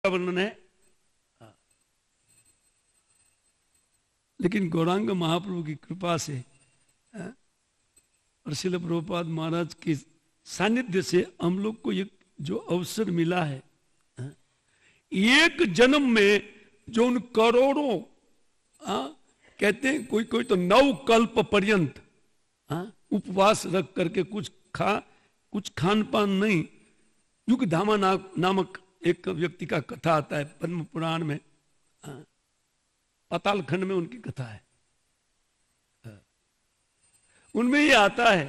वर्णन है। लेकिन गौरांग महाप्रभु की कृपा से और श्रील प्रभुपाद महाराज के सानिध्य से हम लोग को एक जो अवसर मिला है, एक जन्म में जो उन करोड़ों कहते हैं कोई कोई तो 9 कल्प पर्यंत उपवास रख करके कुछ खान पान नहीं, युग धामा नामक एक व्यक्ति का कथा आता है पद्म पुराण में, पाताल खंड में उनकी कथा है। उनमें ये आता है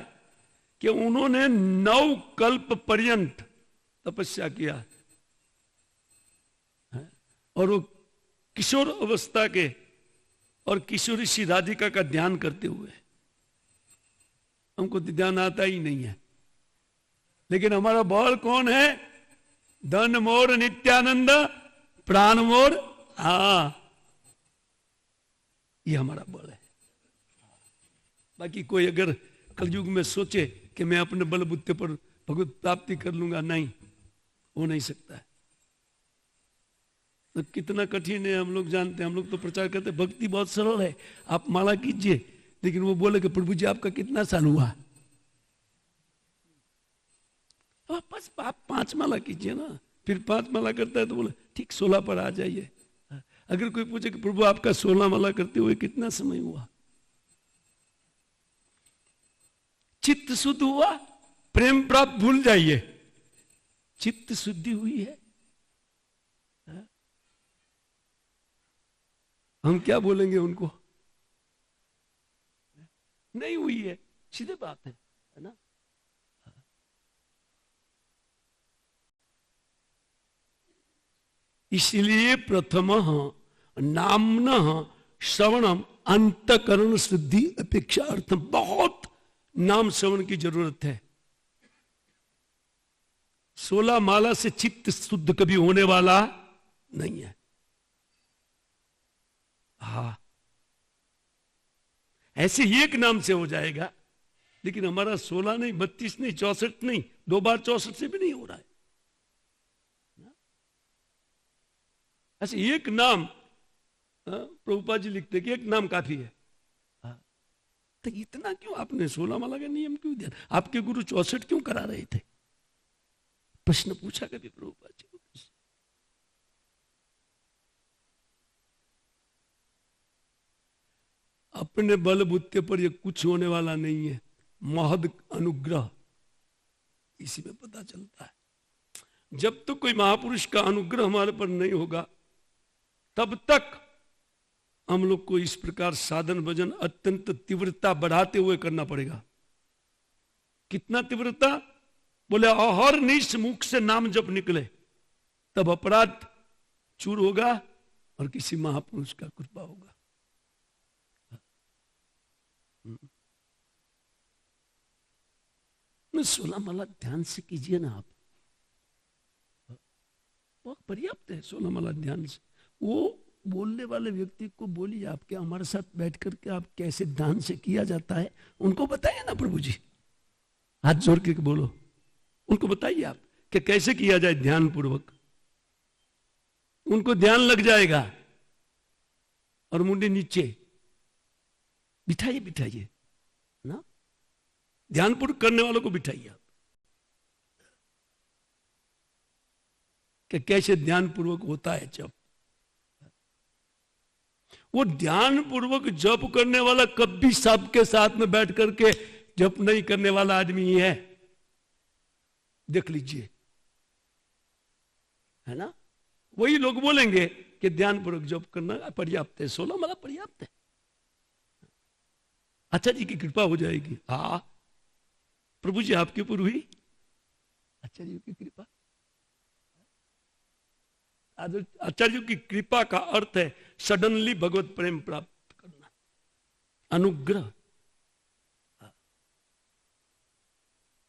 कि उन्होंने 9 कल्प पर्यंत तपस्या किया और वो किशोर अवस्था के और किशोरी श्री राधिका का ध्यान करते हुए, हमको ध्यान आता ही नहीं है। लेकिन हमारा बल कौन है? धन मोर नित्यानंद प्राण मोर, ये हमारा बल है। बाकी कोई अगर कलयुग में सोचे कि मैं अपने बलबुद्धि पर भगवत प्राप्ति कर लूंगा, नहीं, हो नहीं सकता है। तो कितना कठिन है हम लोग जानते हैं। हम लोग तो प्रचार करते हैं भक्ति बहुत सरल है, आप माला कीजिए। लेकिन वो बोले कि प्रभु जी आपका कितना साल हुआ? बस आप 5 माला कीजिए ना। फिर 5 माला करता है तो बोले ठीक 16 पर आ जाइए। अगर कोई पूछे कि प्रभु आपका 16 माला करते हुए कितना समय हुआ? चित्त शुद्ध हुआ, प्रेम प्राप्त भूल जाइए, चित्त शुद्धि हुई है। हम क्या बोलेंगे उनको? नहीं हुई है, सीधे बात है ना। इसलिए प्रथम नामन श्रवणम अंतकरण शुद्धि अपेक्षा अर्थ, बहुत नाम श्रवण की जरूरत है। 16 माला से चित्त शुद्ध कभी होने वाला नहीं है। ऐसे एक नाम से हो जाएगा, लेकिन हमारा 16 नहीं, 32 नहीं, 64 नहीं, 2 बार 64 से भी नहीं हो रहा है। ऐसे एक नाम, प्रभुपाद जी लिखते कि एक नाम काफी है। तो इतना क्यों आपने 16 माला का नियम क्यों दिया? आपके गुरु 64 क्यों करा रहे थे? प्रश्न पूछा कभी प्रभुपाद जी को? अपने बल बुद्धि पर ये कुछ होने वाला नहीं है, महद अनुग्रह, इसी में पता चलता है। जब तक कोई महापुरुष का अनुग्रह हमारे पर नहीं होगा, तब तक हम लोग को इस प्रकार साधन भजन अत्यंत तीव्रता बढ़ाते हुए करना पड़ेगा। कितना तीव्रता? बोले हर निश मुख से नाम जब निकले तब अपराध चूर होगा और किसी महापुरुष का कृपा होगा। मैं 16 माला ध्यान से कीजिए ना आप, बहुत पर्याप्त है 16 माला ध्यान से। वो बोलने वाले व्यक्ति को बोलिए आपके हमारे साथ बैठ करके आप कैसे ध्यान से किया जाता है उनको बताइए ना प्रभु जी, हाथ जोड़ के बोलो, उनको बताइए आप कि कैसे किया जाए ध्यान पूर्वक। उनको ध्यान लग जाएगा। और मुंडे नीचे बिठाइए ना, ध्यान पूर्वक करने वालों को बिठाइए आप कि कैसे ध्यान पूर्वक होता है जब। वो ध्यान पूर्वक जप करने वाला कभी सबके साथ में बैठ करके जप नहीं करने वाला आदमी ही है, देख लीजिए, है ना। वही लोग बोलेंगे कि ध्यान पूर्वक जप करना पर्याप्त है, 16 माला पर्याप्त है, अच्छा जी की कृपा हो जाएगी। प्रभु जी आपके ऊपर हुई आचार्य की कृपा। आचार्य की कृपा का अर्थ है सडनली भगवत प्रेम प्राप्त करना, अनुग्रह।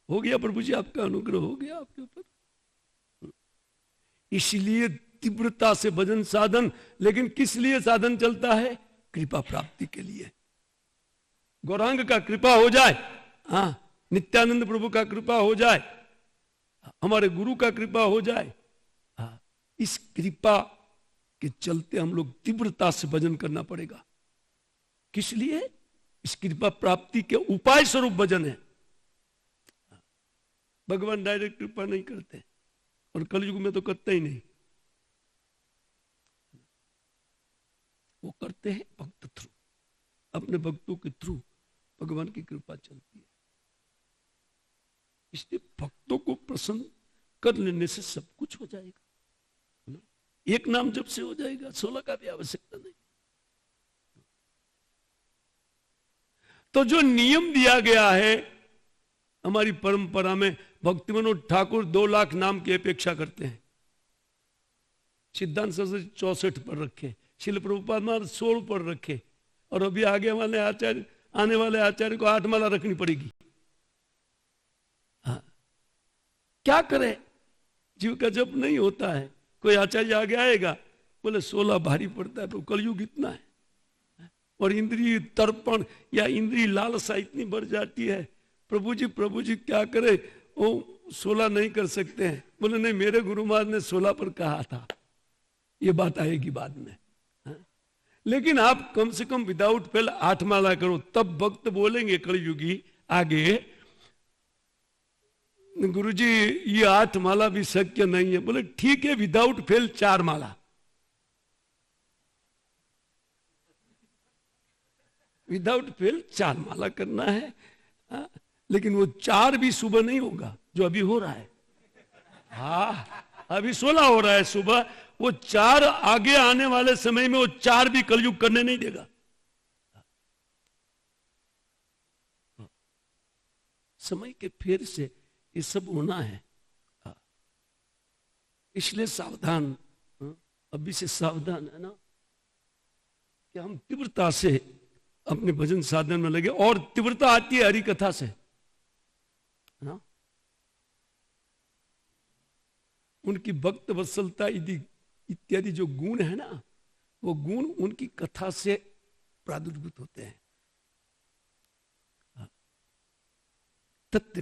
हो गया प्रभु जी, आपका अनुग्रह हो गया आपके ऊपर। इसलिए तीव्रता से भजन साधन, लेकिन किस लिए साधन चलता है? कृपा प्राप्ति के लिए। गौरांग का कृपा हो जाए, नित्यानंद प्रभु का कृपा हो जाए, हमारे गुरु का कृपा हो जाए, इस कृपा के चलते हम लोग तीव्रता से भजन करना पड़ेगा। किस लिए? इस कृपा प्राप्ति के उपाय स्वरूप भजन है। भगवान डायरेक्ट कृपा नहीं करते, और कलयुग में तो करते ही नहीं। वो करते हैं भक्त थ्रू, अपने भक्तों के थ्रू भगवान की कृपा चलती है। इसलिए भक्तों को प्रसन्न कर लेने से सब कुछ हो जाएगा। एक नाम जब से हो जाएगा, 16 का भी आवश्यकता नहीं। तो जो नियम दिया गया है हमारी परंपरा में, भक्ति मनोज ठाकुर 2 लाख नाम की अपेक्षा करते हैं। सिद्धांत सरस्वती 64 पर रखे, शिल प्रभुपाद महाराज 16 पर रखे, और अभी आगे वाले आचार्य, आने वाले आचार्य को 8 माला रखनी पड़ेगी। हाँ, क्या करे? जीव का जप नहीं होता है। कोई आचार्य आगे आएगा, बोले 16 भारी पड़ता है, तो कलयुग इतना है, और इंद्रिय तर्पण या इंद्रिय लालसा इतनी बढ़ जाती है। प्रभु जी क्या करे, वो 16 नहीं कर सकते हैं। बोले नहीं, मेरे गुरु महाराज ने 16 पर कहा था, ये बात आएगी बाद में। लेकिन आप कम से कम विदाउट फेल 8 माला करो, तब भक्त बोलेंगे कलयुगी आगे, गुरुजी ये 8 माला भी शक्य नहीं है। बोले ठीक है, विदाउट फेल 4 माला। विदाउट फेल 4 माला करना है। लेकिन वो 4 भी सुबह नहीं होगा जो अभी हो रहा है। हाँ, अभी 16 हो रहा है सुबह, वो 4 आगे आने वाले समय में वो 4 भी कलयुग करने नहीं देगा। समय के फेर से ये सब होना है, इसलिए सावधान, अभी से सावधान है ना, कि हम तीव्रता से अपने भजन साधन में लगे। और तीव्रता आती है हरि कथा से, है ना। उनकी भक्त वत्सलता इत्यादि जो गुण है ना, वो गुण उनकी कथा से प्रादुर्भूत होते हैं। तत्व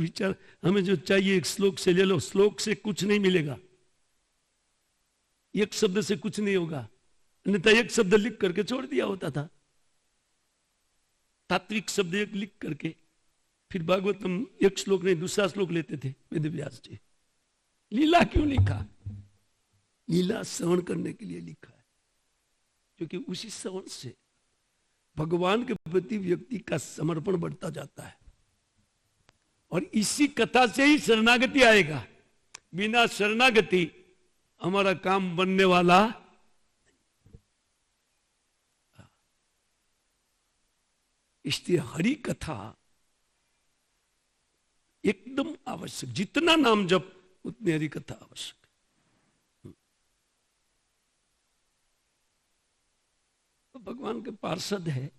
विचार हमें जो चाहिए एक श्लोक से ले लो, श्लोक से कुछ नहीं मिलेगा, एक शब्द से कुछ नहीं होगा। अन्यथा एक शब्द लिख करके छोड़ दिया होता था, तात्विक शब्द एक लिख करके, फिर भागवतम एक श्लोक नहीं दूसरा श्लोक लेते थे वेद व्यास जी। लीला क्यों लिखा? लीला श्रवण करने के लिए लिखा है, क्योंकि उसी श्रवण से भगवान के प्रति व्यक्ति का समर्पण बढ़ता जाता है, और इसी कथा से ही शरणागति आएगा। बिना शरणागति हमारा काम बनने वाला। इसलिए हरि कथा एकदम आवश्यक, जितना नाम जप उतनी हरि कथा आवश्यक है। तो भगवान के पार्षद है,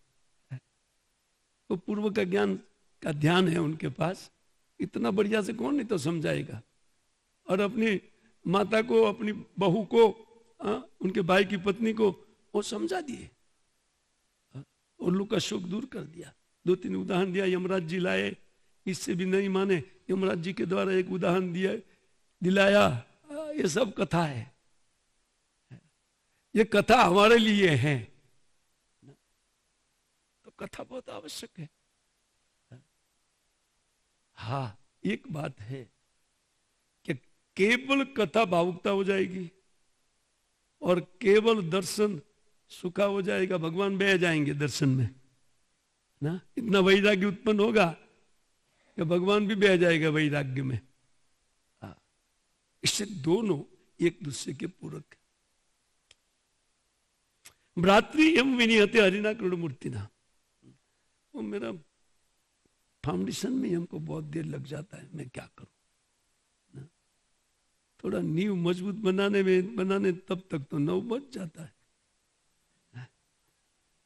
तो पूर्व का ज्ञान का ध्यान है उनके पास, इतना बढ़िया से कौन नहीं तो समझाएगा। और अपनी माता को, अपनी बहू को, उनके भाई की पत्नी को वो समझा दिए, और लोग का शोक दूर कर दिया। 2-3 उदाहरण दिया, यमराज जी लाए, इससे भी नहीं माने, यमराज जी के द्वारा एक उदाहरण दिलाया। ये सब कथा है, ये कथा हमारे लिए है, तो कथा बहुत आवश्यक है। हाँ, एक बात है कि केवल कथा भावुकता हो जाएगी, और केवल दर्शन सुखा हो जाएगा, भगवान बह जाएंगे दर्शन में ना। इतना वैराग्य उत्पन्न होगा कि भगवान भी बह जाएगा वैराग्य में। इससे दोनों एक दूसरे के पूरक। भ्रातृ एवं विनिहते हरिना कृष्णमूर्ति ना, वो मेरा फाउंडेशन में हमको बहुत देर लग जाता है, मैं क्या करूं ना? थोड़ा नींव मजबूत बनाने तब तक तो 9 बज जाता है।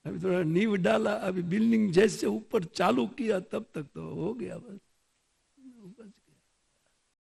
अभी थोड़ा नींव डाला, अभी बिल्डिंग जैसे ऊपर चालू किया तब तक तो हो गया बस।